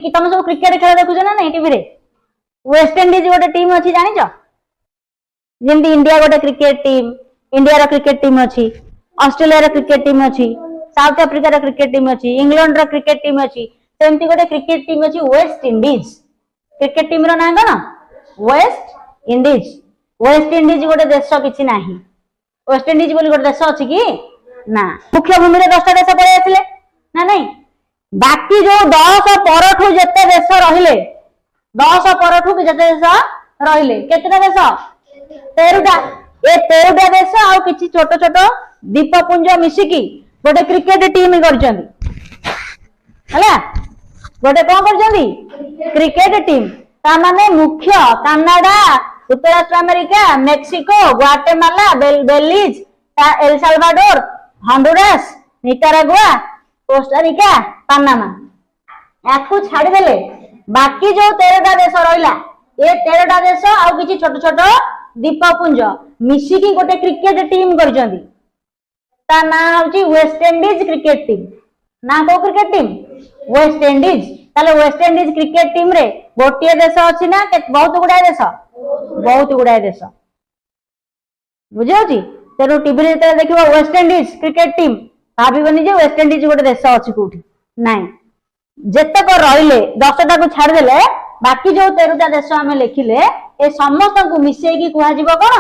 कि तुम सब क्रिकेट खेल देखुछ ना नहीं टीवी रे वेस्ट इंडीज गोटे टीम अच्छी जानिच जमी इंडिया गोटे cricket team India cricket team अच्छी ऑस्ट्रेलिया क्रिकेट टीम अच्छी साउथ अफ्रिका क्रिकेट टीम अच्छी इंग्लैंड क्रिकेट टीम अच्छी सेमती गोटे क्रिकेट टीम अच्छी वेस्ट इंडीज क्रिकेट टीम रो ना कौन वेस्ट इंडीज गोटे देश किसी ना वेस्ट इंडीज बोली गोटे देश अच्छी कि ना मुख्य भूमि में 10टा देश पड़े आते ना नहीं बाकी जो 10 परठू जिते देश रहिले 10 परठू जिते देश रहिले केतेटा देश 13टा ए 13टा देश आ किछि छोट छोट द्वीपपुंज मिसिकी गोटे क्रिकेट टीम करछंदी हला गोटे कोन करछंदी क्रिकेट टीम ता माने मुख्य कनाडा उत्तराष्ट्र America Mexico Guatemala Belize El Salvador Honduras Nicaragua Costa Rica Panama याकू छाड़ी देले बाकी जो 13टा देश रहिला ए 13टा देश आ किछि छोट छोट द्वीपपुंज मिसिकी गोटे क्रिकेट टीम करछंदी ता ना होची वेस्ट इंडीज क्रिकेट टीम ना को क्रिकेट टीम वेस्ट इंडीज ताले वेस्ट इंडीज क्रिकेट टीम रे गोटे देश अछि ना बहुत गुड़ाए देश बुझाउची तेनु टीवी रे जेते देखिबो वेस्ट इंडीज क्रिकेट टीम भाबिबनी जे वेस्ट इंडीज गोटे देश अछि कोठी नाही जेतक रहिले 10टा को छाड़ देले बाकी जो 13टा देश हमें लिखिले ए समस्त को मिसेई की कुहा जीवो कोन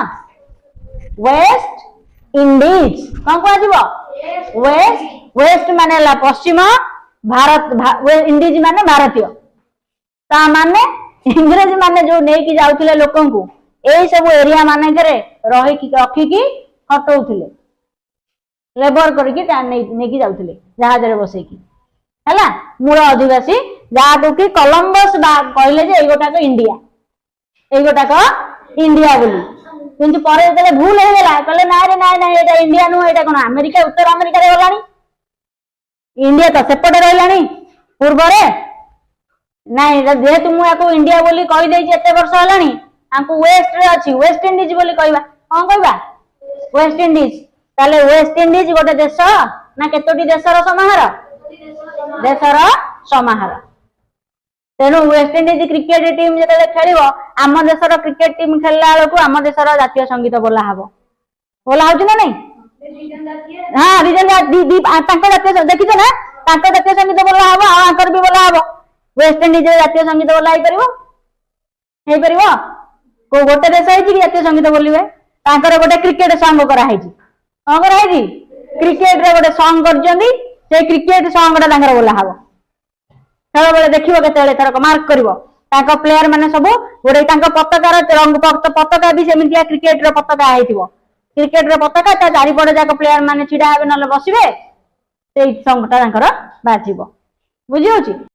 वेस्ट इंडीज कोन कुहा जीवो वेस्ट माने ला पश्चिम भारत इंडीज माने भारतीय ता माने इंग्रेज माने जो नै की जाउथिले लोकन को एई सब एरिया माने करे रही की रखी की हटौथिले लेबर करके नै की जाउथिले जहाज रे बसै की हला मूल आदिवासी जहाँ कि कोलंबस कहले जे एगोटा को इंडिया बोली किंतु पर जते भूल हो गेला कहले ना रे ना एटा इंडिया नु एटा कोन अमेरिका उत्तर अमेरिका रे गलानी इंडिया तो सेपटे रहलानी पूर्व रे नाही जेहेतु मु याको इंडिया बोली कहि देई जे एते वर्ष हलानी आंकु वेस्ट रे अछि वेस्ट इंडीज बोली कहबा कोन कहबा वेस्ट इंडीज ताले वेस्ट इंडीज गोटे देश ना केतोटी देशर समाहार तेणु वेस्ट इंडीज क्रिकेट टीम जते खेलिबो आम देशर क्रिकेट टीम खेलला बेलकु आम देशर जातीय संगीत बोला होउची ना नहीं हाँ रिजन जातीय देखिଛ ना जातीय संगीत बोला हबो आंकर भी बोला हबो वेस्ट इंडीज जातीय संगीत बोला हे परिबो को गोटे देश है जातीय संगीत बोलिबे तांकर गोटे क्रिकेट सॉन्ग करा है क्रिकेट रे गोटे सॉन्ग करजंदी से क्रिकेट सॉन्ग रा तांकर बोला हबो खेल बेले देखिबो केतेले थरक मार्क करिवो तांको प्लेयर माने सब गोटे तांको पताका रंग पताका भी सेमितिया क्रिकेट रो पताका आइथिबो क्रिकेट रो पताका ता चारि पड़े जाक प्लेयर माने छिडा हेबे नले बसिबे सेई सॉन्ग ता तांकर बाजिबो बुझियोची।